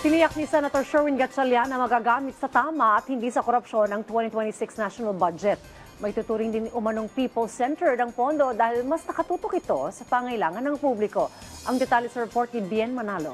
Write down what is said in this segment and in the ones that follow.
Tiniyak ni Senator Sherwin Gatchalian na magagamit sa tama at hindi sa korupsyon ang 2026 national budget. May tuturing din umanong people-centered ang pondo dahil mas nakatutok ito sa pangailangan ng publiko. Ang detalye sa report ni Bien Manalo.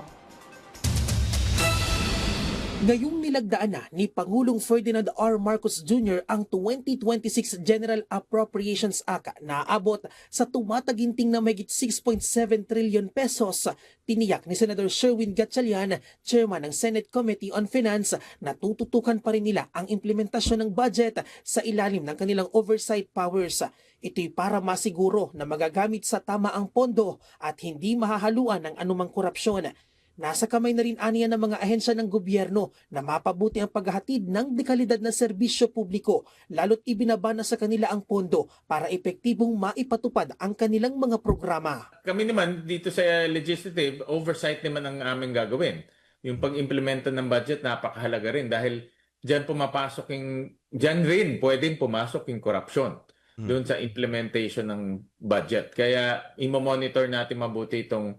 Ngayong nilagdaan na ni Pangulong Ferdinand R. Marcos Jr. ang 2026 General Appropriations Act na aabot sa tumataginting na mahigit 6.7 trillion pesos. Tiniyak ni Senator Sherwin Gatchalian, chairman ng Senate Committee on Finance, na tututukan pa rin nila ang implementasyon ng budget sa ilalim ng kanilang oversight powers. Ito'y para masiguro na magagamit sa tama ang pondo at hindi mahahaluan ng anumang korupsyon. Nasa kamay na rin aniya ng mga ahensya ng gobyerno na mapabuti ang paghahatid ng dekalidad na serbisyo publiko, lalo't ibinabana sa kanila ang pondo para epektibong maipatupad ang kanilang mga programa. Kami naman dito sa legislative, oversight naman ang aming gagawin. Yung pag-implemento ng budget napakahalaga rin dahil diyan rin pwedeng pumasok yung corruption doon sa implementation ng budget. Kaya imo-monitor natin mabuti itong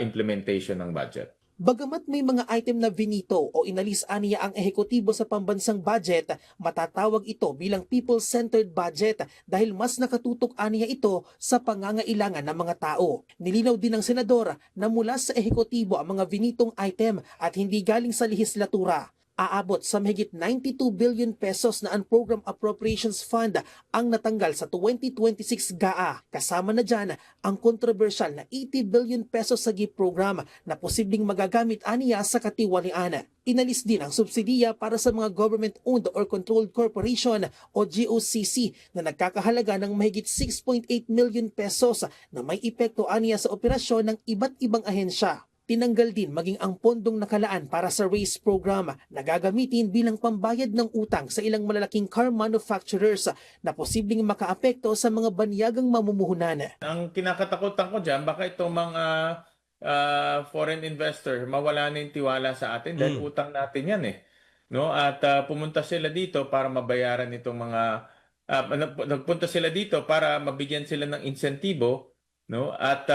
implementation ng budget. Bagamat may mga item na vinito o inalis aniya ang ehekutibo sa pambansang budget, matatawag ito bilang people-centered budget dahil mas nakatutok aniya ito sa pangangailangan ng mga tao. Nilinaw din ng senador na mula sa ehekutibo ang mga vinitong item at hindi galing sa lehislatura. Aabot sa mahigit 92 billion pesos na Unprogram Appropriations Fund ang natanggal sa 2026 GAA. Kasama na dyan ang kontrobersyal na 80 billion pesos sa GIP program na posibleng magagamit aniya sa katiwalian. Inalis din ang subsidiya para sa mga government-owned or controlled corporation o GOCC na nagkakahalaga ng mahigit 6.8 million pesos na may epekto aniya sa operasyon ng iba't ibang ahensya. Tinanggal din maging ang pondong nakalaan para sa RACE program na gagamitin bilang pambayad ng utang sa ilang malalaking car manufacturers na posibleng makaapekto sa mga banyagang mamumuhunan. Ang kinakatakutan ko dyan, baka itong mga foreign investor mawala na yung tiwala sa atin dahil utang natin yan eh. No? At pumunta sila dito para mabayaran itong mga nagpunta sila dito para mabigyan sila ng insentibo, no? At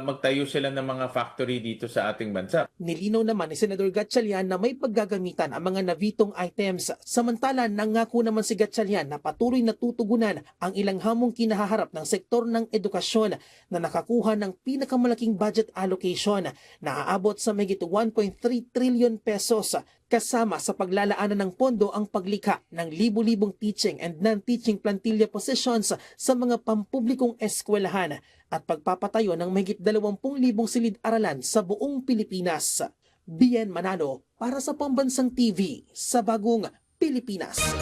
magtayo sila ng mga factory dito sa ating bansa. Nilinaw naman ni Senador Gatchalian na may paggagamitan ang mga navitong items. Samantala, nangako naman si Gatchalian na patuloy na tutugunan ang ilang hamong kinahaharap ng sektor ng edukasyon na nakakuha ng pinakamalaking budget allocation na aabot sa mahigit 1.3 trillion pesos. Kasama sa paglalaanan ng pondo ang paglikha ng libu-libong teaching and non-teaching plantilla positions sa mga pampublikong eskwelahan at pagpapatayo ng mahigit 20,000 silid-aralan sa buong Pilipinas. Bien Manalo para sa Pambansang TV sa Bagong Pilipinas.